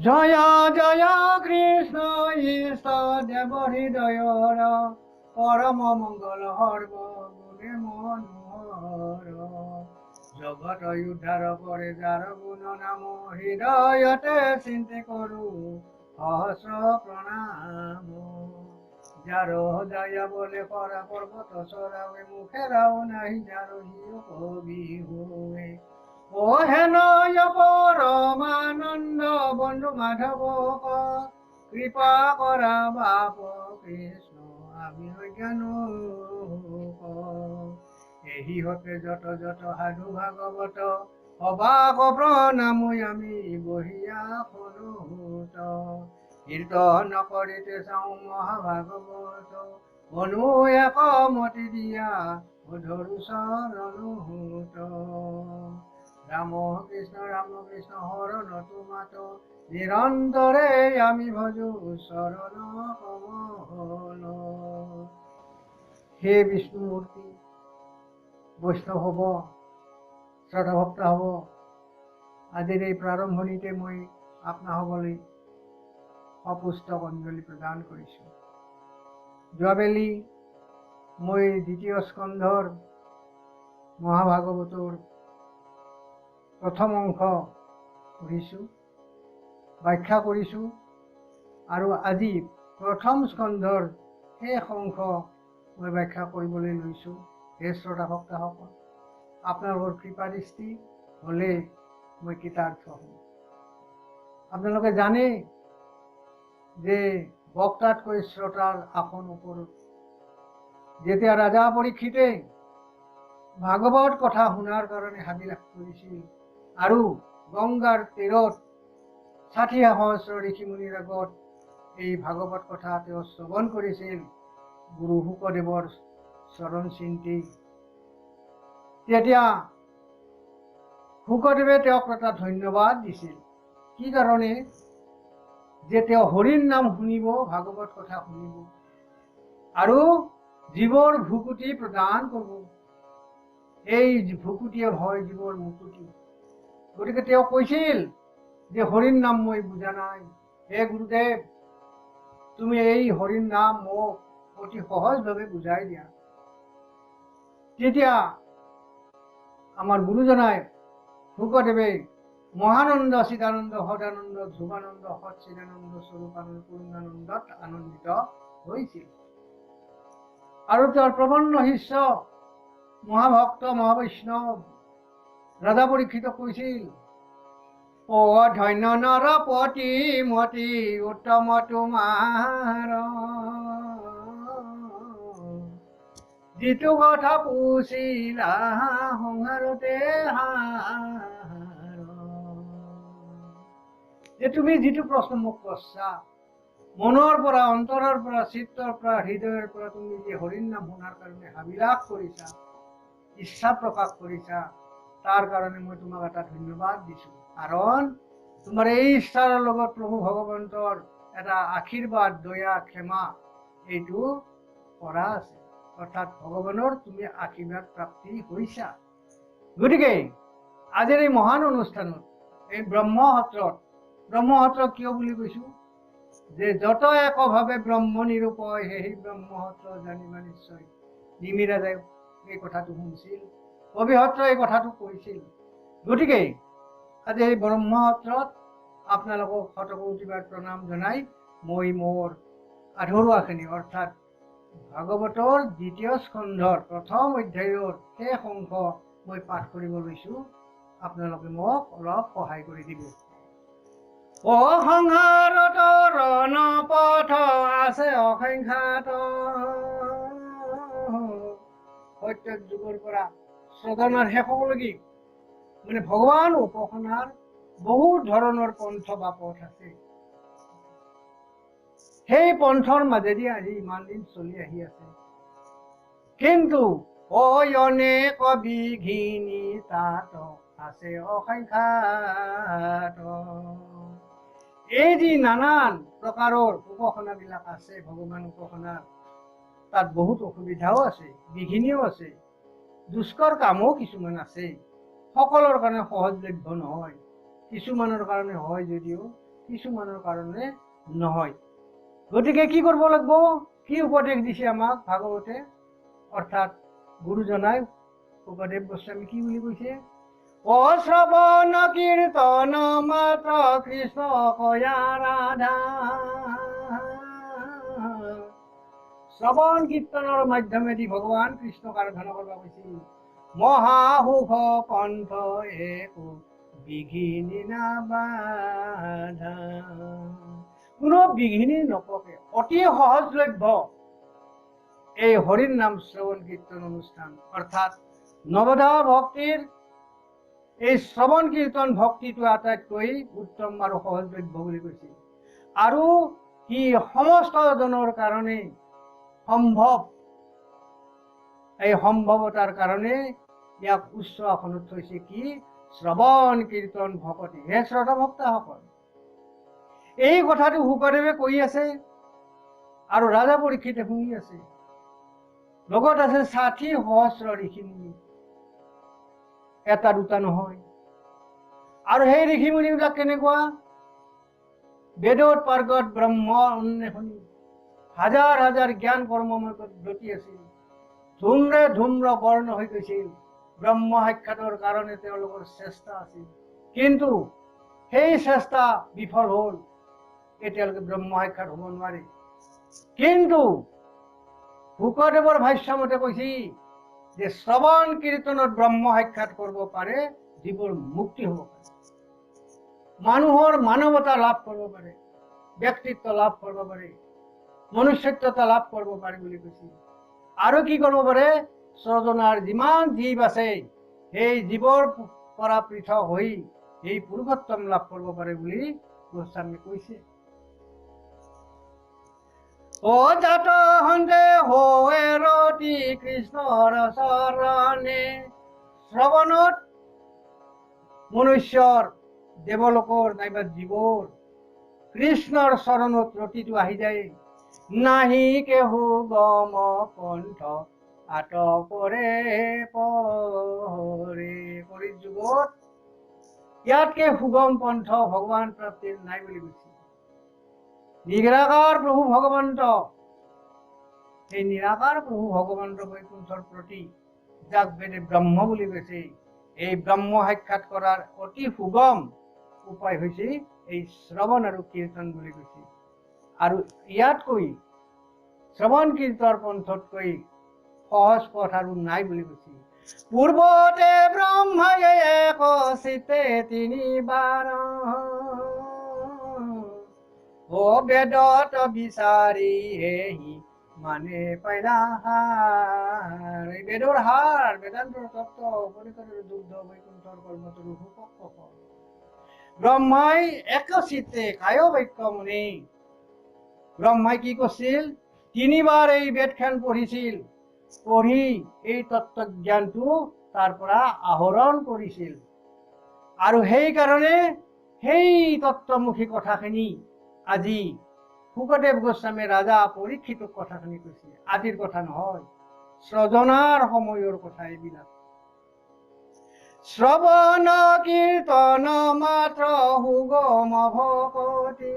জয় জয় Krishna east দেৱ হৃদয়ৰ পৰম মংগল সৰ্ব গুণে মনোহৰ জগত উদ্ধাৰ কৰে যাৰ গুণ নাম হৃদয়তে চিন্তে কৰো সহস্ৰ প্ৰণাম যাৰ দয়া বলে কৰা পৰ্বত চৰাৱে মুখেৰাও নাহি যাৰ হিও কবি হোৱে ও হেনয় পরমানন্দ বন্ধু মাধব কৃপা করা বাপ কৃষ্ণ আমি অজ্ঞান এই হতে যত যত সাধু ভাগবত অবাক প্ৰণাম আমি বহিয়া সনুত কীৰ্তন কৰিতে চাওঁ মহাভাগৱত মনো একমতি দিয়া ধৰু চৰণত ৰাম কৃষ্ণ হৰণ তুমাত নিৰন্তৰে আমি ভজু শৰণ কমল হে বিষ্ণুমূৰ্তি বৈষ্ণৱ হব শ্ৰদ্ধাভক্ত হব আজিৰ এই প্ৰাৰম্ভণিতে মই আপোনাসকললৈ সপুস্তক অঞ্জলি প্ৰদান কৰিছোঁ। যোৱাবেলি মই দ্বিতীয় স্কন্ধৰ মহাভাগৱতৰ প্ৰথম অংশ পঢ়িছোঁ, ব্যাখ্যা কৰিছোঁ আৰু আজি প্ৰথম স্কন্ধৰ শেষ অংশ মই ব্যাখ্যা কৰিবলৈ লৈছোঁ। হে শ্ৰোতাভক্তসকল, আপোনালোকৰ কৃপাদৃষ্টি হ'লে মই কৃতাৰ্থ হ'ম। আপোনালোকে জানে যে বক্তাতকৈ শ্ৰোতাৰ আসন ওপৰত। যেতিয়া ৰাজা পৰীক্ষিতে ভাগৱত কথা শুনাৰ কাৰণে হাবিলাস কৰিছিল আৰু গংগাৰ তীৰত ৬০ সহস্ৰ ঋষিমুনিৰ আগত এই ভাগৱত কথা তেওঁ শ্ৰৱণ কৰিছিল গুৰু শুকদেৱৰ চৰণ চিন্তি, তেতিয়া শুকদেৱে তেওঁক এটা ধন্যবাদ দিছিল। কি কাৰণে? যে তেওঁ হৰিৰ নাম শুনিব, ভাগৱত কথা শুনিব আৰু জীৱৰ ভুকুটি প্ৰদান কৰিব। এই ভুকুটিয়ে হয় জীৱৰ মুকুটি। গতিকে তেওঁ কৈছিল যে হৰিৰ নাম মই বুজা নাই, হে গুৰুদেৱ তুমি এই হৰিৰ নাম মোক অতি সহজভাৱে বুজাই দিয়া। তেতিয়া আমাৰ গুৰুজনাই শুকদেৱে মহানন্দ চিদানন্দ সদানন্দ ধ্ৰুৱানন্দ সচ্চিদানন্দ স্বৰূপানন্দ পূৰ্ণানন্দত আনন্দিত হৈছিল আৰু তেওঁৰ প্ৰবন্ধ শিষ্য মহাভক্ত মহাবৈষ্ণৱ ৰাজা পৰীক্ষিতক কৈছিল, অ ধন্য নৰপতি মতি উত্তম তোমাৰ যিটো কথা পুছিলা সংসাৰতে যে তুমি যিটো প্ৰশ্ন মোক কৰছা, মনৰ পৰা অন্তৰৰ পৰা চিত্তৰ পৰা হৃদয়ৰ পৰা তুমি যে হৰিৰ নাম শুনাৰ কাৰণে হাবিলাস কৰিছা, ইচ্ছা প্ৰকাশ কৰিছা, তাৰ কাৰণে মই তোমাক এটা ধন্যবাদ দিছো। কাৰণ তোমাৰ এই ইচ্ছাৰ লগত প্ৰভু ভগৱন্তৰ এটা আশীৰ্বাদ দয়া ক্ষমা এইটো কৰা আছে, অৰ্থাৎ ভগৱানৰ তুমি আশীৰ্বাদ প্ৰাপ্তি হৈছা। গতিকে আজিৰ এই মহান অনুষ্ঠানত এই ব্ৰহ্মসত্ৰ কিয় বুলি কৈছো? যে যত একভাৱে ব্ৰহ্ম নিৰূপয় সেই ব্ৰহ্মসত্ৰ জানিবা নিশ্চয়। নিমিৰাজে এই কথাটো শুনিছিল, কবিসত্ৰ এই কথাটো কৈছিল। গতিকে আজি এই ব্ৰহ্মসত্ৰত আপোনালোকক শতকোটিবাৰ প্ৰণাম জনাই মই মোৰ আধৰুৱাখিনি অৰ্থাৎ ভাগৱতৰ দ্বিতীয় স্কন্ধৰ প্ৰথম অধ্যায়ৰ শেষ অংশ মই পাঠ কৰিব লৈছো। আপোনালোকে মোক অলপ সহায় কৰি দিব। অ সংসাৰত ৰণ পথ আছে অসংখ্যাত, প্ৰত্যেক যুগৰ পৰা শ্ৰৱণৰ শেষলৈকে মানে ভগৱান উপাসনাৰ বহুত ধৰণৰ পন্থ বা পথ আছে। সেই পন্থৰ মাজেদি আজি ইমান দিন চলি আহি আছে। কিন্তু অনেক বিঘিনি তাত আছে অসংখ্যাত। এই যি নানান প্ৰকাৰৰ উপাসনাবিলাক আছে, ভগৱান উপাসনাৰ তাত বহুত অসুবিধাও আছে, বিঘিনিও আছে, দুষ্কৰ কামো কিছুমান আছে। সকলৰ কাৰণে সহজলভ্য নহয়, কিছুমানৰ কাৰণে হয় যদিও কিছুমানৰ কাৰণে নহয়। গতিকে কি কৰিব লাগিব, কি উপদেশ দিছে আমাক ভাগৱতে, অৰ্থাৎ গুৰুজনাই শুকদেৱ গোস্বামী কি বুলি কৈছে, অশ্ৰৱণ কীৰ্তন মাত্ৰ কৃষ্ণ কয়া ৰাধা। শ্ৰৱণ কীৰ্তনৰ মাধ্যমেদি ভগৱান কৃষ্ণক আৰাধনা কৰিব কৈছিল। মহাসুখ পন্থ একো বিঘিনি নাবাধা, কোনো বিঘিনি নপকে, অতি সহজলভ্য এই হৰিৰ নাম শ্ৰৱণ কীৰ্তন অনুষ্ঠান। অৰ্থাৎ নৱধা ভক্তিৰ এই শ্ৰৱণ কীৰ্তন ভক্তিটো আটাইতকৈ উত্তম আৰু সহজলভ্য বুলি কৈছিল। আৰু কি সমস্ত জনৰ কাৰণে সম্ভৱ, এই সম্ভৱতাৰ কাৰণে ইয়াক উচ্চ আসনত থৈছে কি, শ্ৰৱণ কীৰ্তন ভকতি। হে শ্ৰদ্ধা ভক্তসকল, এই কথাটো শুকদেৱে কৈ আছে আৰু ৰাজা পৰীক্ষিতে শুনি আছে। লগত আছে ৬০ সহস্ৰ ঋষিমুনি, এটা দুটা নহয়। আৰু সেই ঋষিমুনিবিলাক কেনেকুৱা, বেদত পাৰ্গত ব্ৰহ্ম অন্বেষণী, হাজাৰ হাজাৰ জ্ঞান কৰ্মময় ব্ৰতী আছিল। ধূম্ৰ বৰ্ণ হৈ গৈছিল। ব্ৰহ্ম সাক্ষাতৰ কাৰণে তেওঁলোকৰ চেষ্টা আছিল, কিন্তু সেই চেষ্টা বিফল হ'ল। এতিয়ালৈকে ব্ৰহ্ম সাক্ষাৎ হ'ব নোৱাৰে। কিন্তু শুকদেৱৰ ভাষ্যমতে কৈছে যে শ্ৰৱণ কীৰ্তনত ব্ৰহ্ম সাক্ষাৎ কৰিব পাৰে, যিবোৰ মুক্তি হ'ব পাৰে, মানুহৰ মানৱতা লাভ কৰিব পাৰে, ব্যক্তিত্ব লাভ কৰিব পাৰে, মনুষ্যত্বতা লাভ কৰিব পাৰে বুলি কৈছে। আৰু কি কৰিব পাৰে, স্ৰজনাৰ যিমান জীৱ আছে সেই জীৱৰ পৰা পৃথক হৈ এই পুৰুষোত্তম লাভ কৰিব পাৰে বুলি গোস্বামী কৈছে। অজাত সন্দেহ ৰতি কৃষ্ণৰ চৰণে, শ্ৰৱণত মনুষ্যৰ, দেৱলোকৰ নাইবা জীৱৰ কৃষ্ণৰ চৰণত ৰতিটো আহি যায়। নাহি কেহু গম কণ্ঠ আটকৰে পৰে, কৰি যুগত ইয়াতকে সুগম পন্থ ভগৱান প্ৰাপ্তিৰ নাই বুলি কৈছে। নিৰাকাৰ প্ৰভু ভগৱন্ত, এই নিৰাকাৰ প্ৰভু ভগৱন্ত বৈকুণ্ঠৰ প্ৰতি, যাক বেদে ব্ৰহ্ম বুলি কৈছে, এই ব্ৰহ্ম সাক্ষাৎ কৰাৰ অতি সুগম উপায় হৈছে এই শ্ৰৱণ আৰু কীৰ্তন বুলি কৈছে। আৰু ইয়াতকৈ শ্ৰৱণ কীৰ্তন পন্থতকৈ সহজ পথ আৰু নাই বুলি কৈছে। পূৰ্বতে ব্ৰহ্মাই এক চিতে তিনিবাৰ, ও বেদত বিচাৰি এহি মানে পাইলা হাৰ। এই বেদৰ হাৰ, বেদান্তৰ তত্ত্ব, উপনিষদৰ দুগ্ধ, বৈকুণ্ঠৰ কৰ্মতৰু সুপক্ষ ফল। ব্ৰহ্মাই একচিত্তে কায় বাক্য মুনি, ব্ৰহ্মাই কি কৰিছিল, তিনিবাৰ এই বেদখন পঢ়িছিল, পঢ়ি এই তত্ত্ব জ্ঞানটো তাৰ পৰা আহৰণ কৰিছিল। আৰু সেইকাৰণে সেই তত্ত্বমুখী কথাখিনি আজি শুকদেৱ গোস্বামী ৰাজা পৰীক্ষিতক কথাখিনি কৈছে। আজিৰ কথা নহয়, স্ৰজনাৰ সময়ৰ কথা এইবিলাক। শ্ৰৱণ কীৰ্তন মাত্ৰ সুগম ভকতি,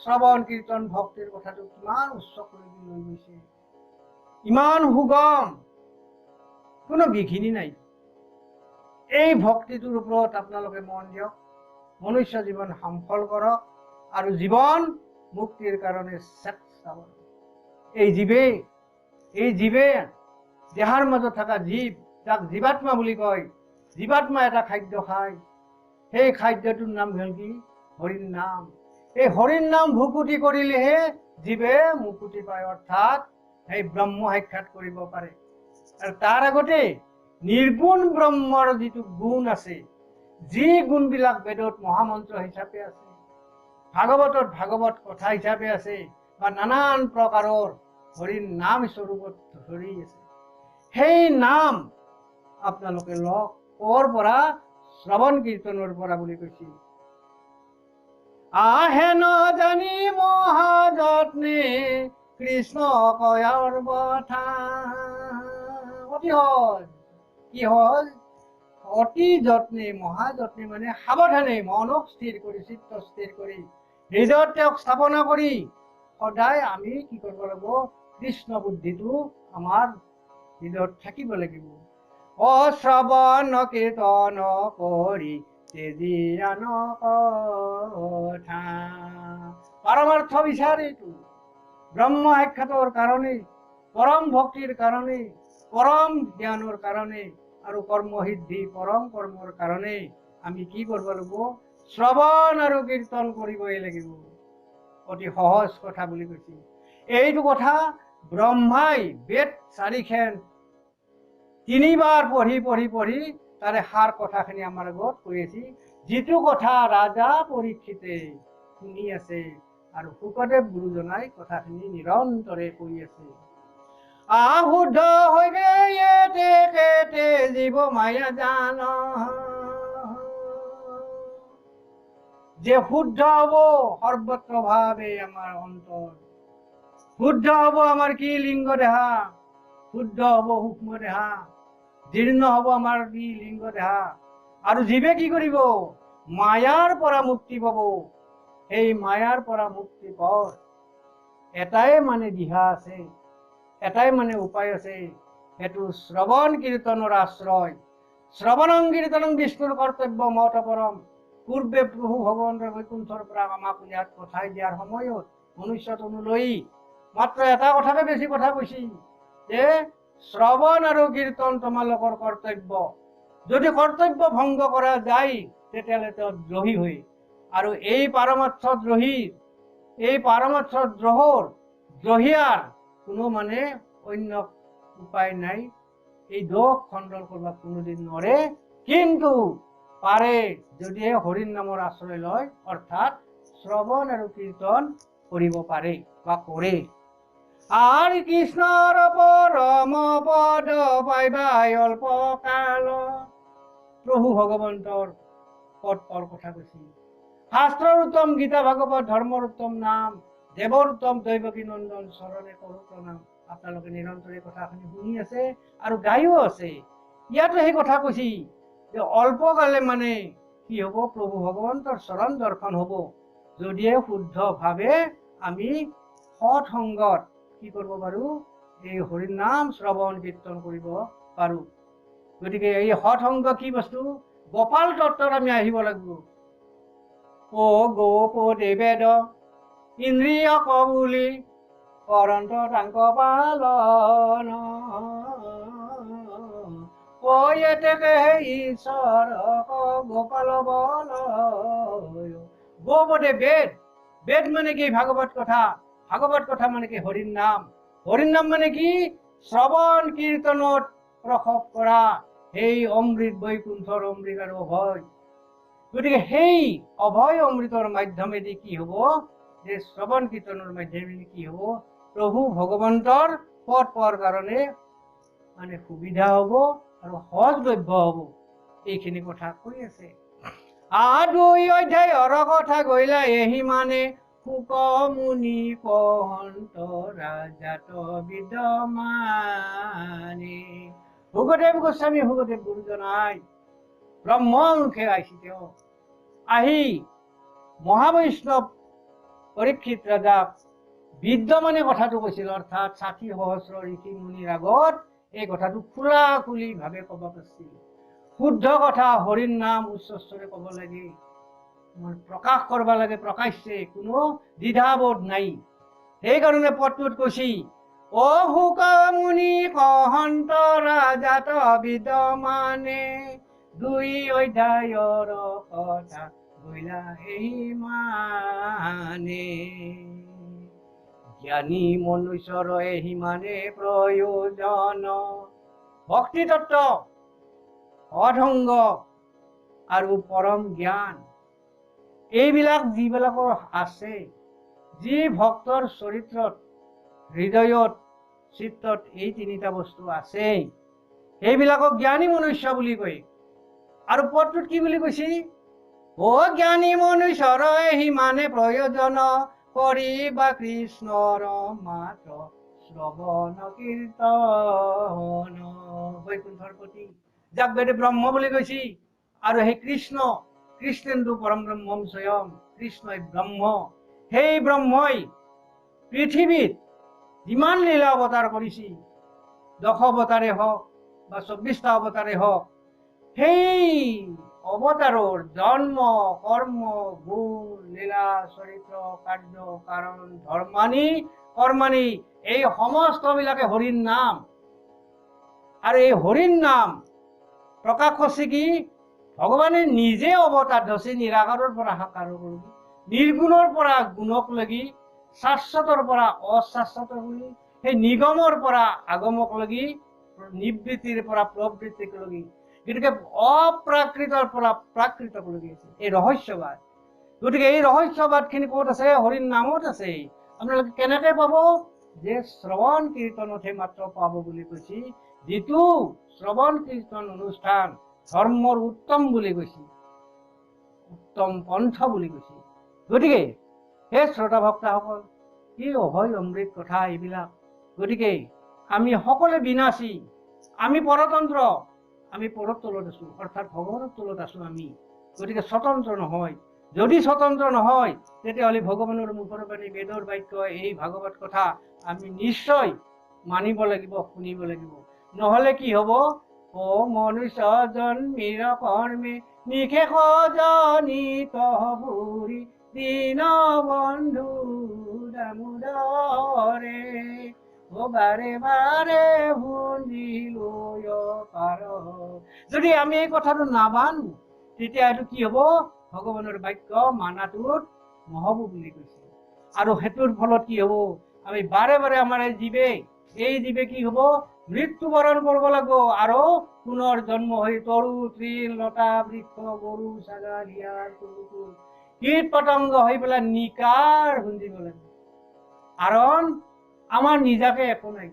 শ্ৰৱণ কীৰ্তন ভক্তিৰ কথাটো কিমান উচ্চ কৰি লৈ গৈছে, ইমান সুগম, কোনো বিঘিনি নাই। এই ভক্তিটোৰ ওপৰত আপোনালোকে মন দিয়ক, মনুষ্য জীৱন সফল কৰক আৰু জীৱন মুক্তিৰ কাৰণে চেষ্টা কৰক। এই জীৱে দেহাৰ মাজত থকা জীৱ, যাক জীৱাত্মা বুলি কয়, জীৱাত্মা এটা খাদ্য খায়, সেই খাদ্যটোৰ নাম হ'ল কি, হৰিৰ নাম। এই হৰিৰ নাম ভুকুটি কৰিলেহে জীৱে মুকুতি পায়, অৰ্থাৎ সেই ব্ৰহ্ম সাক্ষাৎ কৰিব পাৰে। আৰু তাৰ আগতে নিৰ্গুণ ব্ৰহ্মৰ যিটো গুণ আছে, যি গুণবিলাক বেদত মহামন্ত্ৰ হিচাপে আছে, ভাগৱতত ভাগৱত কথা হিচাপে আছে, বা নানান প্ৰকাৰৰ হৰিৰ নাম স্বৰূপত ধৰি আছে, সেই নাম আপোনালোকে লওক। কৰ পৰা? শ্ৰৱণ কীৰ্তনৰ পৰা বুলি কৈছিল। আহে নজানি মহাযত্নে কৃষ্ণ কয়াৰ বথা, অতি সহজ। কি সহজ? অতি যত্নে মহাযত্নে মানে সাৱধানে মনক স্থিৰ কৰি চিত্ত স্থিৰ কৰি হৃদয়ত তেওঁক স্থাপনা কৰি সদায় আমি কি কৰিব লাগিব কৃষ্ণ বুদ্ধিটো আমাৰ হৃদয়ত থাকিব লাগিব অশ্ৰৱণ কীৰ্তন কৰি তেজিয়ান কথা পাৰমাৰ্থ বিচাৰ এইটো ব্ৰহ্ম সাক্ষাতৰ কাৰণে পৰম ভক্তিৰ কাৰণে পৰম জ্ঞানৰ কাৰণে আৰু কৰ্মসিদ্ধি পৰম কৰ্মৰ কাৰণে আমি কি কৰিব লাগিব শ্ৰৱণ আৰু কীৰ্তন কৰিবই লাগিব অতি সহজ কথা বুলি কৈছে এইটো কথা ব্ৰহ্মাই বেদ 4খন 3বাৰ পঢ়ি তাৰে সাৰ কথাখিনি আমাৰ আগত কৈ আছে যিটো কথা ৰাজা পৰীক্ষিতে শুনি আছে আৰু শুকদেৱ গুৰুজনাই কথাখিনি নিৰন্তৰে কৈ আছে আশুদ্ধ হইবে এতে জীৱ মায়া জান যে শুদ্ধ হব সৰ্বত্ৰ ভাৱে আমাৰ অন্তৰ শুদ্ধ হব আমাৰ কি লিংগ দেহা শুদ্ধ হব সূক্ষ্ম দেহা জীৰ্ণ হব আমাৰ কি লিংগ দেহা আৰু জীৱে কি কৰিব মায়াৰ পৰা মুক্তি পাব এই মায়াৰ পৰা মুক্তি পথ এটাই মানে দিহা আছে এটাই মানে উপায় আছে সেইটো শ্ৰৱণ কীৰ্তনৰ আশ্ৰয় শ্ৰৱণং কীৰ্তনং বিষ্ণুৰ কৰ্তব্য মত পৰম পূৰ্বে প্ৰভু ভগৱন্তৰ বৈকুণ্ঠৰ পৰা আমাক ইয়াত পঠাই দিয়াৰ সময়ত মনুষ্য তনু লৈ মাত্ৰ এটা কথাকে বেছি কথা কৈছি যে শ্ৰৱণ আৰু কীৰ্তন তোমালোকৰ কৰ্তব্য যদি কৰ্তব্য ভংগ কৰা যায় তেতিয়াহ'লে তেওঁ দ্ৰোহী হয় আৰু এই পাৰমাৰ্থ দ্ৰোহৰ দ্ৰোহিয়াৰ কোনো মানে অন্য উপায় নাই এই দোষ খণ্ডন কৰিব কোনোদিন নৰে কিন্তু পাৰে যদিহে হৰিৰ নামৰ আশ্ৰয় লয় অৰ্থাৎ শ্ৰৱণ আৰু কীৰ্তন কৰিব পাৰে বা কৰে আৰ কৃষ্ণৰ পৰম পদ পাইবাই অল্প কাল প্ৰভু ভগবন্তৰ পদৰ কথা কৈছিল শাস্ত্ৰৰ উত্তম গীতা ভাগৱত ধৰ্মৰ উত্তম নাম দেৱৰ উত্তম দৈৱকী নন্দন চৰণে কৰো প্ৰণাম আপোনালোকে নিৰন্তৰে কথাখিনি শুনি আছে আৰু গায়ো আছে ইয়াতো সেই কথা কৈছি যে অল্পকালে মানে কি হব প্ৰভু ভগৱন্তৰ চৰণ দৰ্শন হব যদিহে শুদ্ধভাৱে আমি সৎ সংগত কি কৰিব পাৰো এই হৰিৰ নাম শ্ৰৱণ কীৰ্তন কৰিব পাৰো গতিকে এই সৎ সংগ কি বস্তু গোপাল তত্ত্বত আমি আহিব লাগিব ও গোপদে বেদ ইন্দ্ৰিয় কবুলি অৰন্ত টাংক পালন এতেকে ঈশ্বৰ গোপাল বল গোপদে বেদ বেদ মানে কি ভাগৱত কথা মানে কি হৰিৰ নাম মানে কি শ্ৰৱণ কীৰ্তনত প্ৰসৱ কৰা সেই অমৃত বৈকুণ্ঠৰ অমৃত আৰু অভয় গতিকে সেই অভয় অমৃতৰ মাধ্যমেদি কি হব যে শ্ৰৱণ কীৰ্তনৰ মাধ্যমেদি কি হব প্ৰভু ভগৱন্তৰ পদ পোৱাৰ কাৰণে মানে সুবিধা হব আৰু সহজলভ্য হব এইখিনি কথা কৈ আছে 2 অধ্যায়ৰ কথা গৈলা এহি মানে শুক মুনি কহন্ত ৰাজাত বিদ্যমানে শুকদেৱ গোস্বামী শুকদেৱ গুৰুজনাই ব্ৰহ্মমুখে আহিছে তেওঁ আহি মহাবৈষ্ণৱ পৰীক্ষিত ৰাজাক বিদ্যমানে কথাটো কৈছিল অৰ্থাৎ 60 সহস্ৰ ঋষি মুনিৰ আগত এই কথাটো খোলাখুলি ভাৱে কব পাৰিছিল শুদ্ধ কথা হৰিৰ নাম উচ্চস্বৰে কব লাগে প্ৰকাশ কৰিব লাগে প্ৰকাশ্যে কোনো দ্বিধাবোধ নাই সেইকাৰণে পদটোত কৈছি অ শুক মুনি কহন্ত ৰাজাত বিদ্যমানে 2 অধ্যায়ৰ কথা গৈলা এই মানে জ্ঞানী মনুষ্যৰ এই মানে প্ৰয়োজন ভক্তি তত্ত্ব অধংগ আৰু পৰম জ্ঞান এইবিলাক যিবিলাকৰ আছে যি ভক্তৰ চৰিত্ৰত হৃদয়ত চিত্তত এই 3টা বস্তু আছে সেইবিলাকক জ্ঞানী মনুষ্য বুলি কয় আৰু পদটোত কি বুলি কৈছি ও জ্ঞানী মনুষ্যৰ সিমানে প্ৰয়োজন কৰিবা কৃষ্ণৰ মাত্ৰ শ্ৰৱণ কীৰ্তন বৈকুণ্ঠৰ প্ৰতি যাক বেদে ব্ৰহ্ম বুলি কৈছি। আৰু সেই কৃষ্ণেন্দু পৰম ব্ৰহ্মম স্বয়ং, কৃষ্ণই ব্ৰহ্ম। সেই ব্ৰহ্মই পৃথিৱীত যিমান লীলা অৱতাৰ কৰিছি, 10 অৱতাৰে হওক বা 24টা অৱতাৰে হওক, সেই অৱতাৰৰ জন্ম, কৰ্ম, গুণ, লীলা, চৰিত্ৰ, কাৰ্য, কাৰণ, কৰ্মাণি এই সমস্তবিলাকে হৰিৰ নাম। আৰু এই হৰিৰ নাম প্ৰকাশ কৰছে কি ভগৱানে নিজে অৱতাৰ ধৰছে নিৰাকাৰৰ পৰা সাকাৰৰ লগি, নিৰ্গুণৰ পৰা গুণক লগি, শাশ্বতৰ পৰা অশাশ্বত লগি, সেই নিগমৰ পৰা আগমক লগি, নিবৃত্তিৰ পৰা প্ৰবৃত্তিক লগি, গতিকে অপ্ৰাকৃতৰ পৰা প্ৰাকৃতক লগি আছে এই ৰহস্যবাদ। গতিকে এই ৰহস্যবাদখিনি ক'ত আছে? হৰিৰ নামত আছে। আপোনালোকে কেনেকে পাব? যে শ্ৰৱণ কীৰ্তনতহে মাত্ৰ পাব বুলি কৈছি। যিটো শ্ৰৱণ কীৰ্তন অনুষ্ঠান ধৰ্মৰ উত্তম বুলি কৈছি, উত্তম পন্থ বুলি কৈছি। গতিকে হে শ্ৰোতা ভক্তসকল, কি অভয় অমৃত কথা এইবিলাক। গতিকে আমি সকলোৱে বিনাশী, আমি পৰতন্ত্ৰ, আমি পৰৰ তলত আছো, অৰ্থাৎ ভগৱানৰ তলত আছো আমি। গতিকে স্বতন্ত্ৰ নহয়। যদি স্বতন্ত্ৰ নহয় তেতিয়াহ'লে ভগৱানৰ মুখৰ বাণী, বেদৰ বাক্য, এই ভাগৱত কথা আমি নিশ্চয় মানিব লাগিব, শুনিব লাগিব। নহলে কি হব? ও মনুষ্য জন্মিৰ কৰ্মে নিশেষ জনিত বুৰি দীন বন্ধু দামোদৰে, ও বাৰে বাৰে শুনিলো পাৰ। যদি আমি এই কথাটো নামানো তেতিয়া এইটো কি হব? ভগৱানৰ বাক্য মানাটোত নহব বুলি কৈছে। আৰু সেইটোৰ ফলত কি হব? আমি বাৰে বাৰে আমাৰ এই জীৱে কি হব? মৃত্যুবৰণ কৰিব লাগিব। আৰু পুনৰ জন্ম হৈ তৰু তৃণ লতা বৃক্ষ গৰু ছাগল হিয়াৰ কুকুৰ কীট পতংগ হৈ পেলাই নিকাৰ খুন্দিব লাগিব। কাৰণ আমাৰ নিজাকে একো নাই।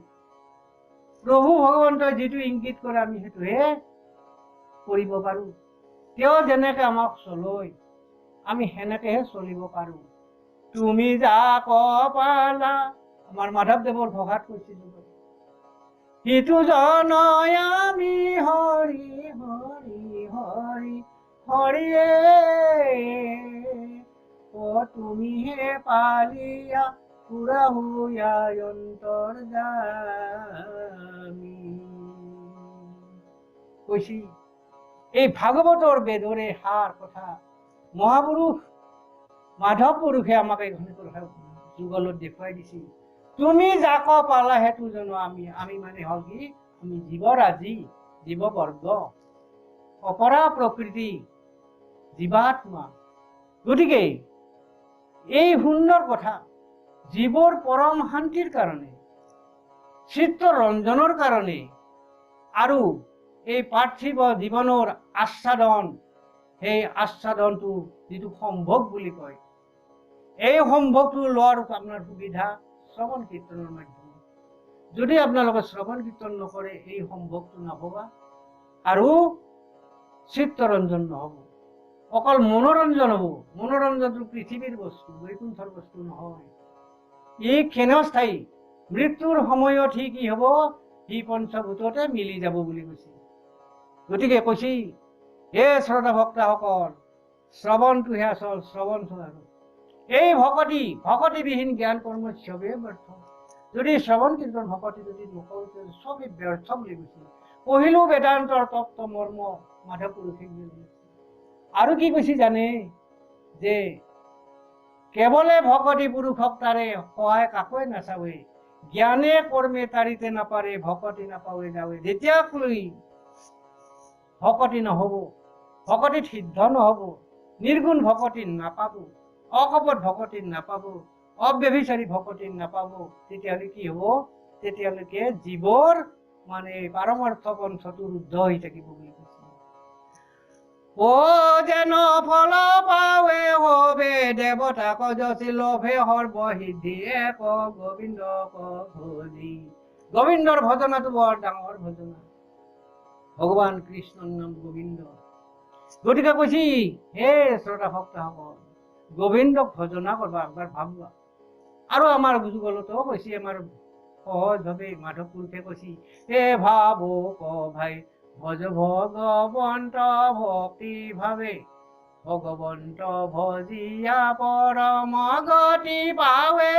প্ৰভু ভগৱন্তই যিটো ইংগিত কৰে আমি সেইটোহে কৰিব পাৰো। তেওঁ যেনেকে আমাক চলয় আমি সেনেকেহে চলিব পাৰো। তুমি যাক পালা, আমাৰ মাধৱদেৱৰ ঘোষাত কৈছিলো, সিটো জনয় আমি হৰি হৰি হৰি হৰিয়ে, ও তুমিহে পালিয়া পুৰা হুয়া অন্তৰ যামি। কৈছি এই ভাগৱতৰ বেদৰে সাৰ কথা মহাপুৰুষ মাধৱ পুৰুষে আমাক এইখন যুগলত দেখুৱাই দিছিল। তুমি যাক পালা সেইটো জানো আমি মানে হল কি? আমি জীৱৰাজি, জীৱবৰ্গ, অপৰা প্ৰকৃতি, জীৱাত্মা। গতিকে এই সুন্দৰ কথা জীৱৰ পৰম শান্তিৰ কাৰণে, চিত্ত ৰঞ্জনৰ কাৰণে, আৰু এই পাৰ্থিৱ জীৱনৰ আস্বাদন, সেই আস্বাদনটো যিটো সম্ভোগ বুলি কয়, এই সম্ভোগটো লোৱাৰ আপোনাৰ সুবিধা শ্ৰৱণ কীৰ্তনৰ মাধ্যমে। যদি আপোনালোকে শ্ৰৱণ কীৰ্তন নকৰে এই সম্ভোগটো নাপাবা, আৰু চিত্তৰঞ্জন নহব, অকল মনোৰঞ্জন হব। মনোৰঞ্জনটো পৃথিৱীৰ বস্তু, বৈকুণ্ঠৰ বস্তু নহয়। ই ক্ষণস্থায়ী। মৃত্যুৰ সময়ত সি কি হব? সি পঞ্চভূততে মিলি যাব বুলি কৈছে। গতিকে কৈছি হে শ্ৰোতা ভক্তসকল, শ্ৰৱণটোহে আচল, শ্ৰৱণটো আৰু এই ভকতিবিহীন জ্ঞান কৰ্ম চবেই ব্যৰ্থ। যদি শ্ৰৱণ কীৰ্তন ভকতি যদি নকৰো চবেই ব্যৰ্থ বুলি কৈছে। পঢ়িলো বেদান্তৰ তত্ত্ব মৰ্ম মাধৱ পুৰুষে। আৰু কি কৈছে জানে? যে কেৱলে ভকতি পুৰুষক তাৰে, সহায় কাকোৱে নাচাৱে, জ্ঞানে কৰ্মে তাৰিতে নাপাৰে, ভকতি নাপাৱে যাৱে। যেতিয়াকলৈ ভকতি নহব, ভকতিত সিদ্ধ নহব, নিৰ্গুণ ভকতি নাপাব, অকপট ভকতি নাপাব, অব্যভিচাৰী ভকতি নাপাব, তেতিয়াহ'লে কি হব? তেতিয়ালৈকে জীৱৰ মানে পাৰমাৰ্থ পন্থটো ৰুদ্ধ হৈ থাকিব বুলি কৈছে। ও যেন ফল পাৱে হবে দেৱতাক যশি লোভে সৰ্বসিদ্ধি এক গোবিন্দক ভজি। গোবিন্দৰ ভজনাটো বৰ ডাঙৰ ভজনা। ভগৱান কৃষ্ণৰ নাম গোবিন্দ। গতিকে কৈছি হে শ্ৰোতা ভক্তসকল, গোবিন্দক ভজনা কৰবা একবাৰ ভাববা। আৰু আমাৰ যুগলতো কৈছি, আমাৰ সহজভাৱে মাধৱ পুৰুষে কৈছি, এ ভাবো ক ভাই ভজ ভগবন্ত ভক্তি ভাবে ভগবন্ত ভজিয়া পরম গতি পাবে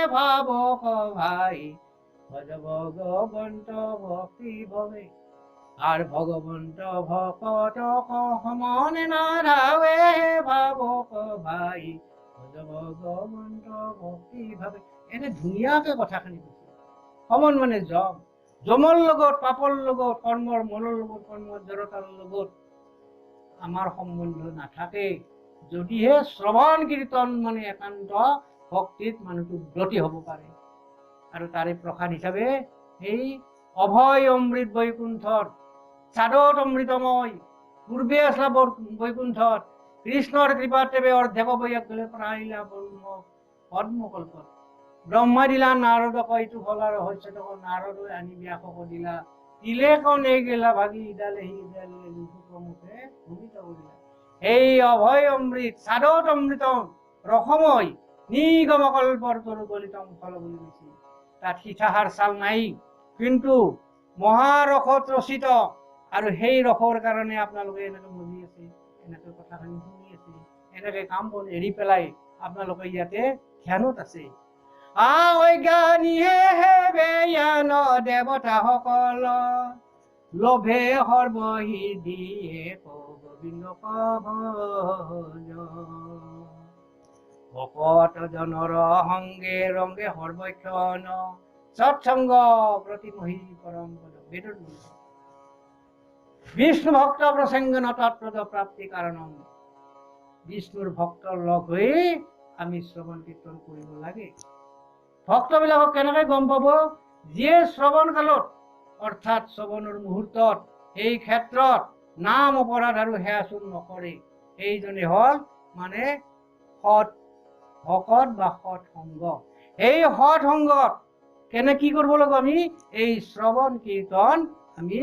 ভাবক ভাই ভজ ভগবন্ত ভক্তি ভাবে আর ভগবন্ত ভকত সমনে নারাবে ভাবক ভাই ভজ ভগবন্ত ভক্তি ভাবে এনে ধুনীয়াকে কথাখিনি কৈছে সমন মানে যমৰ লগত পাপৰ লগত কৰ্মৰ মনৰ লগত কৰ্মৰ জড়তাৰ লগত আমাৰ সম্বন্ধ নাথাকে যদিহে শ্ৰৱণ কীৰ্তন মানে একান্ত ভক্তিত মানুহটো ব্ৰতী হ'ব পাৰে আৰু তাৰে প্ৰসাদ হিচাপে এই অভয় অমৃত বৈকুণ্ঠত চাদত অমৃতময় পূৰ্বে আসলা বৈকুণ্ঠত কৃষ্ণৰ কৃপাত তেবে অৰ্ধেক বৈয়াক গলে প্ৰাণিলা পদ্মকল্পত ব্ৰহ্মা দিলা নাৰদক এইটো ফলাৰ ৰহস্যটো নাৰদ আনি ব্যাসক দিলা দিলে কণ এই গেলা ভাগি ইডালে সিডালে প্ৰমুখে ভূমিত কৰিলা এই অভয় অমৃত চাদত অমৃতম ৰসময় নিগম কল্পৰ তৰু গলিতম ফল বুলি কৈছিল তাত সীতাহাৰ চাল নাই কিন্তু মহাৰসত ৰচিত আৰু সেই ৰসৰ কাৰণে আপোনালোকে এনেকে মজি আছে এনেকে কথাখিনি শুনি আছে এনেকে কাম বন এৰি পেলাই আপোনালোকে ইয়াতে ধ্যানত আছে অজ্ঞানীয়ে হেবে জ্ঞান দেৱতাসকল লোভে সৰ্বহৃদিয়ে গোবিন্দ ভকত জনৰ সংগে ৰংগে সৰ্বক্ষণ সৎসংগ প্ৰতিমোহী পৰম পদ বেদৰ বিষ্ণু ভক্ত প্ৰসংগন তৎপদ প্ৰাপ্তি কাৰণম বিষ্ণুৰ ভক্তৰ লগ হৈ আমি শ্ৰৱণ কীৰ্তন কৰিব লাগে ভক্তবিলাকক কেনেকৈ গম পাব যিয়ে শ্ৰৱণ কালত অৰ্থাৎ শ্ৰৱণৰ মুহূৰ্তত এই ক্ষেত্ৰত নাম অপৰাধ আৰু হেয়াচুৰ নকৰে এইজনে হল মানে সৎ ভকত বা সৎ সংগ এই সৎ সংগত কেনে কি কৰিব লাগিব আমি এই শ্ৰৱণ কীৰ্তন আমি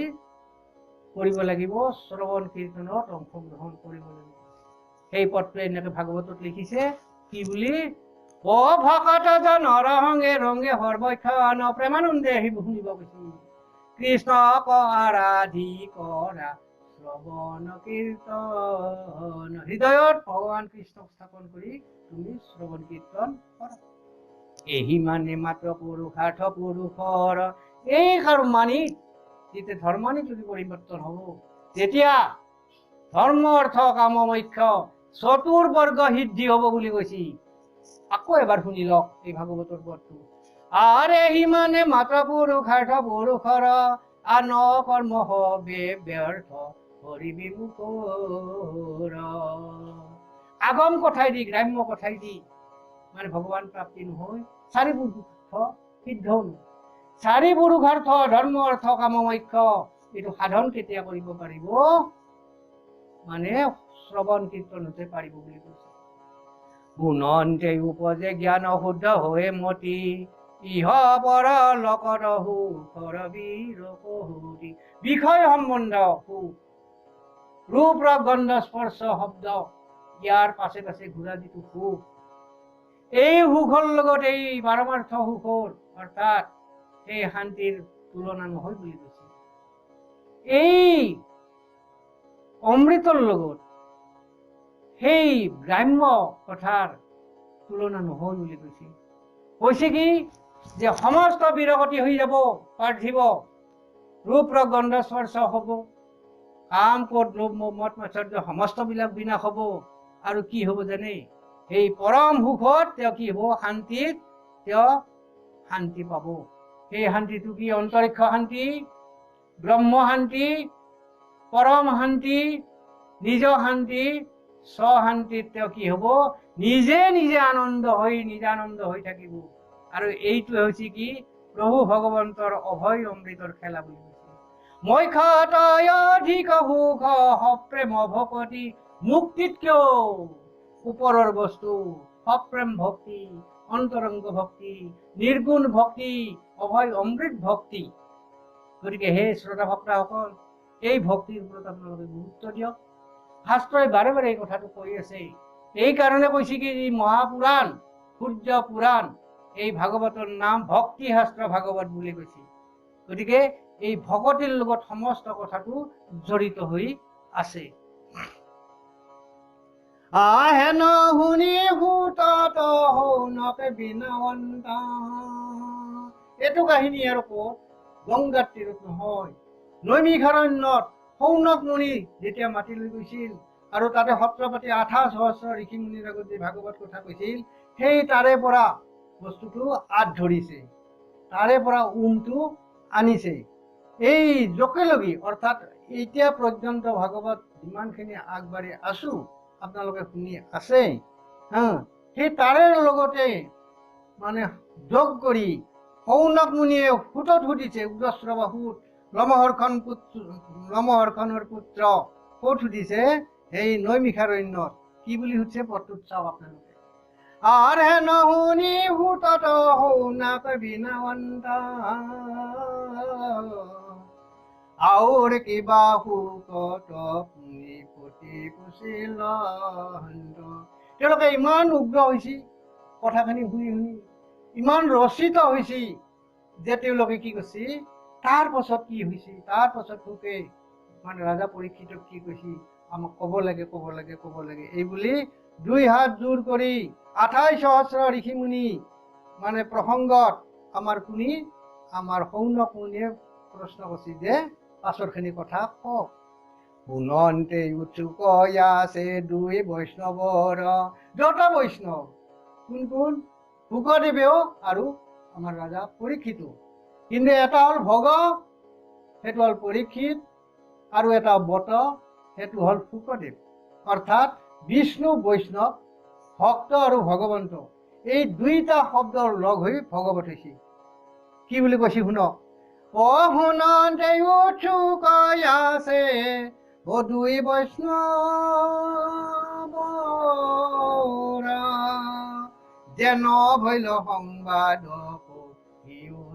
কৰিব লাগিব শ্ৰৱণ কীৰ্তনত অংশগ্ৰহণ কৰিব লাগিব সেই পদটো এনেকে ভাগৱতত লিখিছে কি বুলি ও ভকত জনৰ সংগে ৰংগে সৰ্বক্ষণ প্ৰেমানন্দে শুনিব কৈছিল কৃষ্ণক আৰাধি কৰা শ্ৰৱণ কীৰ্তন হৃদয়ত ভগৱান কৃষ্ণক স্থাপন কৰি তুমি শ্ৰৱণ কীৰ্তন কৰা এই মানে মাত্ৰ পুৰুষাৰ্থ পুৰুষৰ এই মানি যেতিয়া ধৰ্মানি যদি পৰিৱৰ্তন হ'ব তেতিয়া ধৰ্ম অৰ্থ কাম মোক্ষ চতুৰ্বৰ্গ সিদ্ধি হ'ব বুলি কৈছি আকৌ এবাৰ শুনি লওক এই ভাগৱতৰ পদটো আৰে সিমানে মাত্ৰ পুৰুষাৰ্থ পুৰুষৰ আন কৰ্ম হবে ব্যৰ্থ হৰি বিমুখৰ আগম কথাই দি গ্ৰাম্য কথাই দি মানে ভগৱান প্ৰাপ্তি নহয় চাৰি পুৰুষাৰ্থ সিদ্ধ নহয় চাৰি পুৰুষাৰ্থ ধৰ্ম অৰ্থ কাম মোক্ষ এইটো সাধন কেতিয়া কৰিব পাৰিব মানে শ্ৰৱণ কীৰ্তনতে পাৰিব বুলি কৈছে গুণন্তে উপজে জ্ঞান শুদ্ধ হৈ মতি ইহ পৰ লোকৰ সুখৰ বিৰকহুতি বিষয় সম্বন্ধ সুখ ৰূপ ৰস গন্ধ স্পৰ্শ শব্দ ইয়াৰ পাছে পাছে ঘূৰা যিটো সুখ এই সুখৰ লগত এই পাৰমাৰ্থ সুখৰ অৰ্থাৎ এই শান্তিৰ তুলনা নহয় বুলি কৈছে এই অমৃতৰ লগত সেই গ্ৰাম্য কথাৰ তুলনা নহয় বুলি কৈছে কৈছে কি যে সমস্ত বিৰগতি হৈ যাব পাৰ্থিব ৰূপ ৰস গন্ধ স্পৰ্শ হ'ব কাম ক্ৰোধ লোভ মোহ মদ মাৎসৰ্য সমস্তবিলাক বিনাশ হ'ব আৰু কি হ'ব জানে এই পৰম সুখত তেওঁ কি হ'ব শান্তিত তেওঁ শান্তি পাব সেই শান্তিটো কি অন্তৰিক্ষ শান্তি ব্ৰহ্ম শান্তি পৰম শান্তি নিজ শান্তি স্বশান্তিত তেওঁ কি হ'ব নিজে নিজে আনন্দ হৈ থাকিব আৰু এইটো হৈছে কি প্ৰভু ভগৱন্তৰ অভয় অমৃতৰ খেলা বুলি কৈছে মোক্ষতয় অধিক সুখ সপ্ৰেম ভকতি মুক্তিতকৈও ওপৰৰ বস্তু সপ্ৰেম ভক্তি অন্তৰংগ ভক্তি নিৰ্গুণ ভক্তি অভয় অমৃত ভক্তি গতিকে হে শ্ৰোতা ভক্তসকল এই ভক্তিৰ ওপৰত আপোনালোকে গুৰুত্ব দিয়ক শাস্ত্ৰই বাৰে বাৰে এই কথাটো কৈ আছে এই কাৰণে কৈছে কি মহাপুৰাণ সূৰ্য পুৰাণ এই ভাগৱতৰ নাম ভক্তি শাস্ত্ৰ ভাগৱত বুলি কৈছে গতিকে এই ভগতিৰ লগত সমস্ত কথাটো জড়িত হৈ আছে। আহে ন শুনি সুতত হৌনকে বিনাৱন্তা, এইটো কাহিনী আৰু ক'ত? গংগাৰ তীৰত নহয়, নৈমিষাৰণ্যত সৌনক মুনি যেতিয়া মাতি লৈ গৈছিল আৰু তাতে সত্ৰপাতি 28 সহস্ৰ ঋষি মুনিৰ আগত যে ভাগৱত কথা কৈছিল, সেই তাৰে পৰা বস্তুটো আঁত ধৰিছে, তাৰে পৰা উমটো আনিছে। এই জকেলগি অৰ্থাৎ এতিয়া পৰ্যন্ত ভাগৱত যিমানখিনি আগবাঢ়ি আছো আপোনালোকে শুনি আছে, সেই তাৰে লগতে মানে যোগ কৰি সৌনক মুনিয়ে সুতত সুধিছে, উগ্ৰশ্ৰৱা সুত, লমহৰ্ষণৰ পুত্ৰ ক'ত সুধিছে? সেই নৈমিষাৰণ্যত। কি বুলি সুধিছে পদটোত চাওক আপোনালোকে। আৰ হেন শুনি সুতত হৌনাক বিনাৱন্তা, আউৰ কিবা সুকত শুনি পতি পুছিল। তেওঁলোকে ইমান উগ্ৰ হৈছি কথাখিনি শুনি শুনি, ইমান ৰচিত হৈছি যে তেওঁলোকে কি কৈছি, তাৰ পাছত কি হৈছি, তাৰ পাছত সুকে মানে ৰাজা পৰীক্ষিতক কি কৈছি, আমাক ক'ব লাগে ক'ব লাগে ক'ব লাগে, এই বুলি 2 হাত জোৰ কৰি 28 সহস্ৰ ঋষি মুনি মানে প্ৰসংগত আমাৰ শুনি আমাৰ সৌনক মুনিয়ে প্ৰশ্ন কৰিছে যে পাছৰখিনি কথা কওক। শুনন্তে উৎসুক আছে 2 বৈষ্ণৱৰ, দুটা বৈষ্ণৱ, কোন কোন? শুকদেৱেও আৰু আমাৰ ৰাজা পৰীক্ষিত। কিন্তু এটা হ'ল ভগ, সেইটো হ'ল পৰীক্ষিত, আৰু এটা বট, সেইটো হ'ল শুকদেৱ। অৰ্থাৎ বিষ্ণু বৈষ্ণৱ, ভক্ত আৰু ভগৱন্ত, এই দুইটা শব্দৰ লগ হৈ ভগৱত হৈছে। কি বুলি কৈছে শুনক। অ শুনন্তে উৎসুক আছে 2 বৈষ্ণৱৰ, যেন ভৈল সংবাদ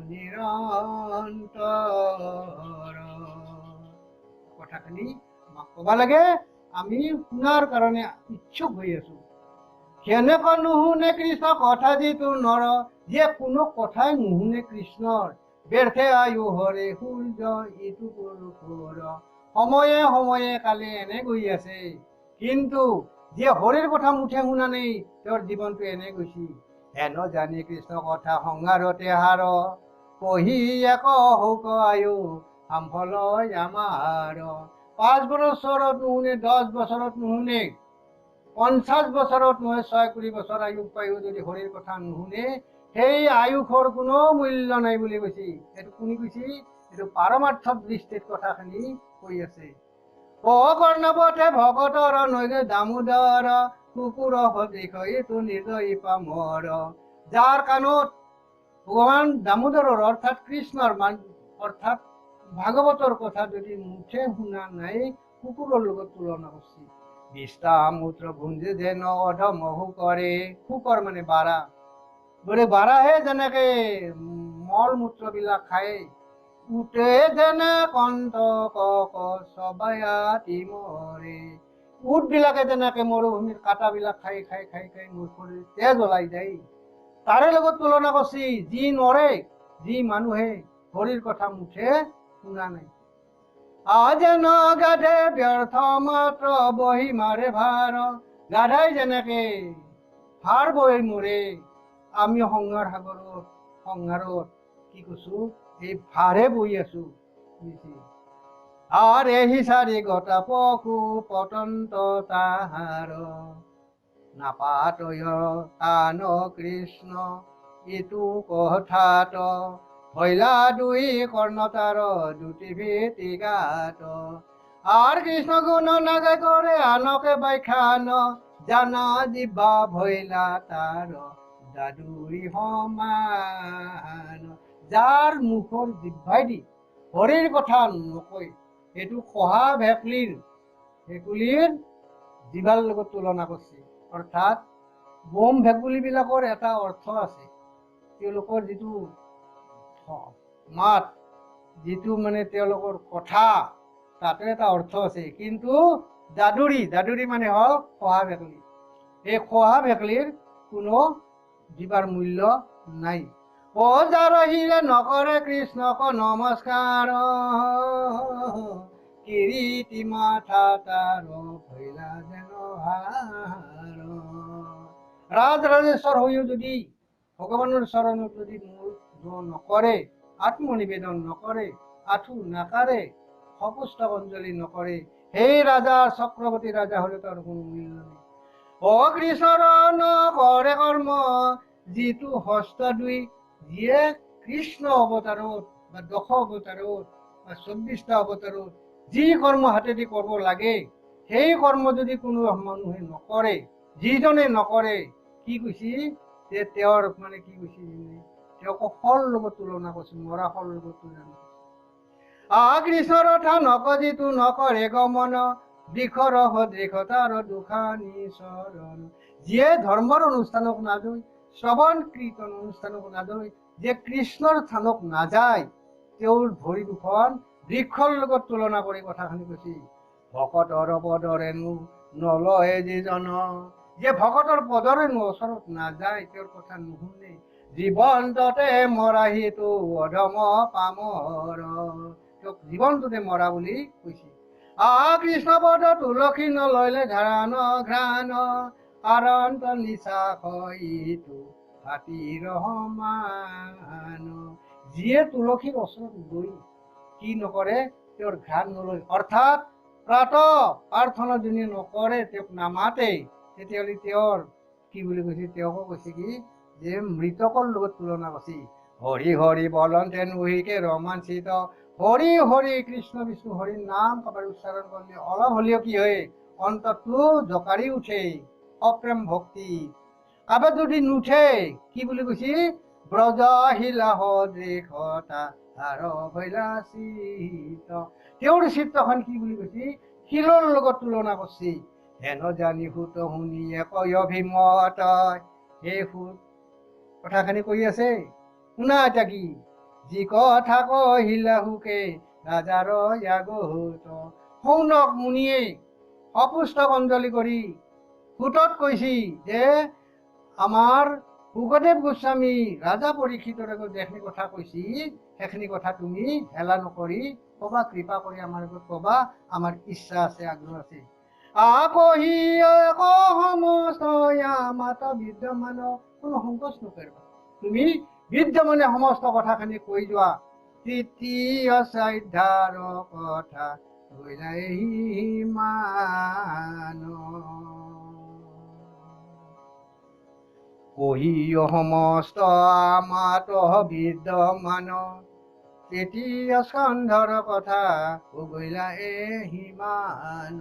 নিৰন্তৰ। কথাখিনি আমাক ক'ব লাগে, আমি শুনাৰ কাৰণে ইচ্ছুক হৈ আছো। কেনেকৈ নুশুনে কৃষ্ণ কথা যিটো নৰ, যে কোনো কথাই নুশুনে কৃষ্ণৰ। ব্যৰ্থে আয়ু হৰে সূৰ্য ইটো পুৰুষৰ, সময়ে সময়ে কালে এনে গৈ আছে। কিন্তু যে হৰিৰ কথা মুঠে শুনা নেই, তেওঁৰ জীৱনটো এনে গৈছে। হেন জানি কৃষ্ণ কথা সংহাৰতে হাৰ, কহি এক শোক আয়ু সাম্ফল আমাৰ। 5 বছৰত নুশুনে, 10 বছৰত নুশুনে, 50 বছৰত নহয়, 6 বছৰ আয়ুস পায়ো যদি হৰিৰ কথা নুশুনে, সেই আয়ুসৰ কোনো মূল্য নাই বুলি কৈছে। এইটো কোনে কৈছে? এইটো পাৰমাৰ্থ দৃষ্টিত কথাখিনি কৈ আছে। অ কৰ্ণৱতে ভকতৰ নৈগে দামোদৰ, কুকুৰ সদৃশ এইটো নিৰ্দয়ী পামৰ। যাৰ কাণত ভগৱান দামোদৰৰ অৰ্থাৎ কৃষ্ণৰ অৰ্থাৎ ভাগৱতৰ কথা যদি মুঠে শুনা নাই, কুকুৰৰ লগত তুলনা কৰিছে। বিষ্টা মূত্ৰ ভুঞ্জে যেন অধম শুকৰে, শুকৰ মানে বাৰা, বোলে বাৰাহে যেনেকে মল মূত্ৰবিলাক খায়, উঠে যেনে কণ্ঠ কক চবায়াতি মৰে, উটবিলাকে যেনেকে মৰুভূমিৰ কাটাবিলাক খাই খাই খাই খাই মুখৰ তেজ ওলাই যায়, তাৰে লগত তুলনা কৰিছে। যি নৰে, যি মানুহে হৰিৰ কথা মুঠে শুনা নাই। যেন গাধে ব্যৰ্থ মাত্ৰ বহি মাৰে ভাৰ, গাধাই যেনেকে ভাৰ বহি মৰে, আমি সংসাৰ সংসাৰত কি কৈছো, এই ভাৰহে বহি আছো। আৰু হিচাৰি গতা পশু পতন্ত তাহাৰ, নাপাতয় তান কৃষ্ণ ইটো কথাত, ভৈলা 2 কৰ্ণ তাৰ দুটি ভীতি গাত। আৰ কৃষ্ণ গুণ নাগে কৰে আনকে বাইখান, জানা জিবা ভৈলা তাৰ দাদুৰি সমান। যাৰ মুখৰ জিভাই দি হৰিৰ কথা নকয়, এইটো কহা ভেকুলীৰ জিভাৰ লগত তুলনা কৰিছে। অৰ্থাৎ বোম ভেকুলীবিলাকৰ এটা অৰ্থ আছে, তেওঁলোকৰ যিটো মাত, যিটো মানে তেওঁলোকৰ কথা, তাতে এটা অৰ্থ আছে। কিন্তু দাদুৰি মানে হ'ল খহা ভেকুলী। এই খহা ভেকুলীৰ কোনো জিভাৰ মূল্য নাই। যাৰ হিৰে নকৰে কৃষ্ণক নমস্কাৰ কিৰীটি মাথা তাৰ ভৈলা যেন ভাৰ ৰাজ ৰাজেশ্বৰ হৈও যদি ভগৱানৰ চৰণত যদি মূৰ নকৰে আত্মনিবেদন নকৰে আঁঠু নাকাৰে সপুষ্টক অঞ্জলি নকৰে সেই ৰাজা চক্ৰৱৰ্তী ৰাজা হলে তাৰ কোনো মূল্য নাই কৃষ্ণৰ নকৰে কৰ্ম যিটো হস্ত দুই যিয়ে কৃষ্ণ অৱতাৰত বা 10 অৱতাৰত বা 24টা অৱতাৰত যি কৰ্ম হাতেদি কৰিব লাগে সেই কৰ্ম যদি কোনো মানুহে নকৰে যিজনে নকৰে কি কৈছি যে তেওঁৰ মানে কি কৈছি তেওঁক ফল লগত তুলনা কৰিছে মৰা ফল লগত তুলনা কৃষ্ণৰ কথা নকজিতো নকৰে গমন বৃক্ষৰ সদৃশ তাৰ দুখানি চৰণ যিয়ে ধৰ্মৰ অনুষ্ঠানক নাযায় শ্ৰৱণ কীৰ্তন অনুষ্ঠানক নাযায় যে কৃষ্ণৰ স্থানক নাযায় তেওঁৰ ভৰি দুখন বৃক্ষৰ লগত তুলনা কৰি কথাখিনি কৈছে ভকতৰ পদৰেনো নলয়ে যিজন যে ভকতৰ পদৰেনো ওচৰত নাযায় তেওঁৰ কথা নুশুনে জীৱন্ততে মৰা সিটো অধম পামৰ তেওঁক জীৱনটোতে মৰা বুলি কৈছে কৃষ্ণ পদ তুলসী নলয়লে ধাৰণ ঘ্ৰাণ কাৰণত নিচা হয়তো হাতীৰ সমান যিয়ে তুলসীৰ ওচৰত গৈ কি নকৰে তেওঁৰ ঘ্ৰাণ নলয় অৰ্থাৎ প্ৰাৰ্থনা যোনে নকৰে তেওঁক নামাতে তেতিয়াহ'লে তেওঁৰ কি বুলি কৈছে তেওঁকো কৈছে কি যে মৃতকৰ লগত তুলনা কৰিছে হৰি হৰি বলন্তে নুহিকে ৰোমাঞ্চিত হৰি হৰি কৃষ্ণ বিষ্ণু হৰিৰ নাম কাবাৰ উচ্চাৰণ কৰিলে অলপ হলেও কি হয় অন্তৰটো জকাৰি উঠে অপ্ৰেম ভক্তি কাবাৰ যদি নুঠে কি বুলি কৈছে ব্ৰজ শিলা সদৃশতা তেওঁৰ চিত্ৰখন কি বুলি কৈছে শিলৰ লগত তুলনা কৰিছে হেন জানি সুত শুনিয়ে কয় অভিমত সেই সুত কথাখিনি কৈ আছে শুনা এতিয়া কি যি কথা কহিলা সুকে ৰাজাৰ আগত সৌনক মুনিয়ে সপুষ্টক অঞ্জলি কৰি সুতত কৈছি যে আমাৰ সুখদেৱ গোস্বামী ৰাজা পৰীক্ষিতৰ আগত যেখিনি কথা কৈছি সেইখিনি কথা তুমি হেলা নকৰি কবা কৃপা কৰি আমাৰ আগত কবা আমাৰ ইচ্ছা আছে আগ্ৰহ আছে কহি সমস্ত মাত বিদ্যমান কোনো সংকোচ নকৰিবা তুমি বিদ্যমানে সমস্ত কথাখিনি কৈ যোৱা তৃতীয় শ্ৰদ্ধাৰ কথা মান কহি সমস্ত মাত বিদ্যমান তৃতীয় স্কন্ধৰ কথা গইলা সিমান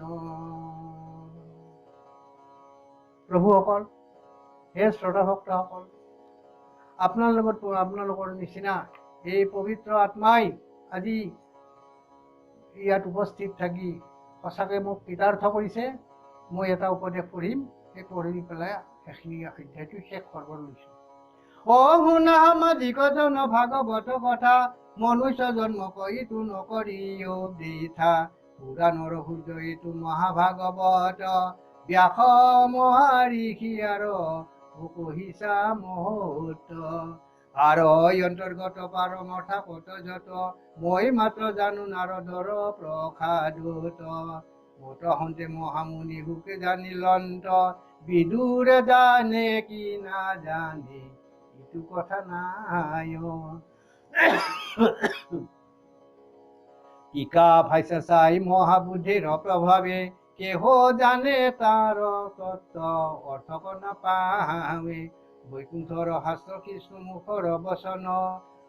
প্ৰভুসকল হে শ্ৰোতা ভক্তসকল আপোনালোকৰ নিচিনা এই পবিত্ৰ আত্মাই আজি ইয়াত উপস্থিত থাকি সঁচাকৈ মোক কৃতাৰ্থ কৰিছে মই এটা উপদেশ পঢ়িম সেই পঢ়ি পেলাই সেইখিনি অধ্যায়টো শেষ কৰিব লৈছো শুনা সামাজিকজন ভাগৱত কথা মনুষ্য জন্ম কৰিতো নকৰিও বৃথা পুৰাণৰ সূৰ্য এইটো মহাভাগৱত ব্যাস মহাঋষি আৰু কহিছা মহত আৰু অন্তৰ্গত পাৰমৰ্থা কত যত মই মাত্ৰ জানো নাৰদৰ প্ৰসাদত মত হন্তে মহামুনি হুকে জানিলন্ত বিদুৰে জানে কি নাজানে ইটো কথা নাই টিকা ভাইছা চাই মহাবুদ্ধিৰ প্ৰভাৱে কেহ জানে তাৰ তত্ত্ব অৰ্থক নাপাৱে বৈকুণ্ঠৰ শাস্ত্ৰ কৃষ্ণ মুখৰ বচন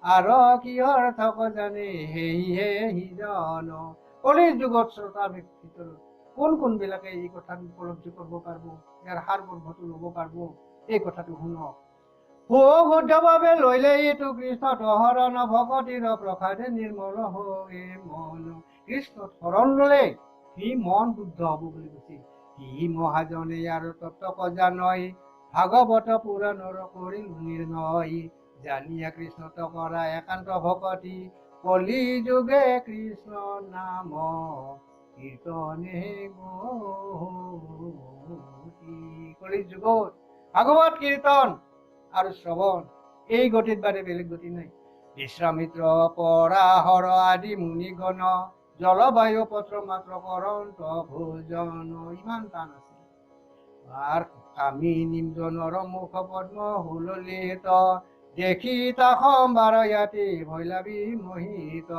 আৰু কি অৰ্থক জানে সেয়ে সিজন কলিৰ যুগত শ্ৰোতাৰ ভিতৰত কোন বিলাকে এই কথা উপলব্ধি কৰিব পাৰিব ইয়াৰ সাৰ গৰ্ভটো ল'ব পাৰিব এই কথাটো শুনক শুদ্ধভাৱে লৈলে এইটো কৃষ্ণ হৰণ ভকতিৰ প্ৰসাদে নিৰ্মল হৈ মন কৃষ্ণ শৰণ ললে সি মন শুদ্ধ হব বুলি কৈছে সি মহাজনে ইয়াৰ তত্ত্ব জানয় ভাগৱত পুৰাণৰ কৰিল নিৰ্ণয় জানিয়া কৃষ্ণত কৰা একান্ত ভকতি কলি যুগে কৃষ্ণ নাম কীৰ্তনে কলি যুগত ভাগৱত কীৰ্তন আৰু শ্ৰৱণ এই গতিত বাদে বেলেগ গতি নাই। বিশ্বামিত্ৰ পৰাশৰ আদি মুনিগণ জলবায়ু পত্ৰ মাত্ৰ কৰন্ত ভোজন। ইমান টান আছে। আৰ আমি নিমজনৰ মুখ পদ্ম হুললিত দেখি তা সম্বাৰ ইয়াতে ভৈলাবী মোহিত।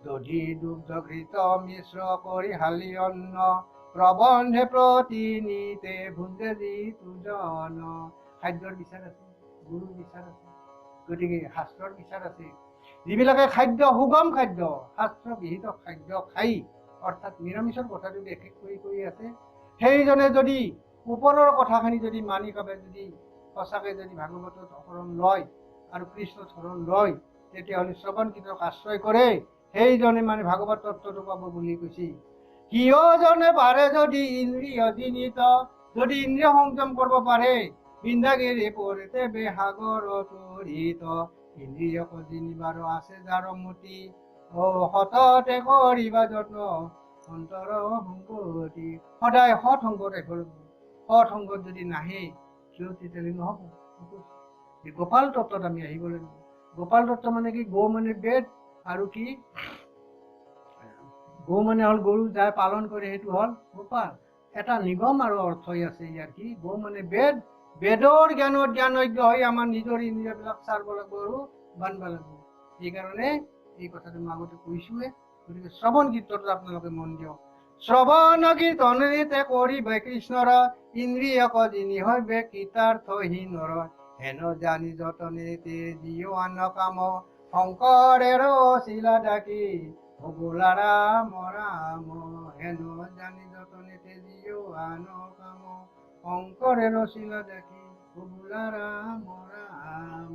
দধি দুগ্ধঘৃত মিশ্ৰ কৰি হালি অন্ন প্ৰবন্ধে প্ৰতিনিতে ভুঞ্জে যিটো জন। খাদ্যৰ বিচাৰ আছে, গুৰুৰ বিচাৰ আছে, গতিকে শাস্ত্ৰৰ বিচাৰ আছে। যিবিলাকে খাদ্য সুগম খাদ্য শাস্ত্ৰবিহিত খাদ্য খাই অৰ্থাৎ নিৰামিষৰ কথাটো বিশেষ কৰি আছে, সেইজনে যদি ওপৰৰ কথাখিনি যদি মানি কাবে যদি সঁচাকে যদি ভাগৱতত শৰণ লয় আৰু কৃষ্ণ শৰণ লয়, তেতিয়াহ'লে শ্ৰৱণ কীৰ্তনক আশ্ৰয় কৰে, সেইজনে মানে ভাগৱত তত্ত্বটো পাব বুলি কৈছে। কিয়জনে পাৰে যদি ইন্দ্ৰিয় জিনিত, যদি ইন্দ্ৰিয় সংযম কৰিব পাৰে, বিন্দাগিৰি পৰিতে বেসাগৰ তৰিত। ইন্দ্ৰিয় জিনিবাৰ আছে যাৰ মতি, সততে কৰিবা যত্ন অন্তৰ সংগতি। সদায় সৎ সংগত এঘৰ, সৎ সংগত যদি নাহে সিও তেতিয়াহ'লে নহ'ব। গোপাল তত্ত্বত আমি আহিব লাগিব। গোপাল তত্ত্ব মানে কি? গৌ মানে বেদ, আৰু কি? গৌ মানে হ'ল গৰু, যাই পালন কৰে সেইটো হ'ল গোপাল। এটা নিগম আৰু অৰ্থই আছে ইয়াৰ কি? গৌ মানে বেদ, বেদৰ জ্ঞানত জ্ঞানজ্ঞ হৈ আমাৰ নিজৰ ইন্দ্ৰিয়বিলাক চাব লাগিব আৰু বান্ধিব লাগিব। সেইকাৰণে এই কথাটো মই আগতে কৈছোৱে। গতিকে শ্ৰৱণ কীৰ্তনটো আপোনালোকে মন দিয়ক। শ্ৰৱণ কীৰ্তনেতে কৰিবে কৃষ্ণৰ, ইন্দ্ৰিয়ক যিনি হইবে কৃতাৰ্থহীনৰ। হেন জানি যতনেতে জিও আন কাম, শংকৰেৰ শিলা ডাকি ভগোলা ৰাম ৰাম। হেন জানি যতনেতে জিও আন কাম, শংকৰেৰ শিলা ডাকি ভগোলা ৰাম ৰাম।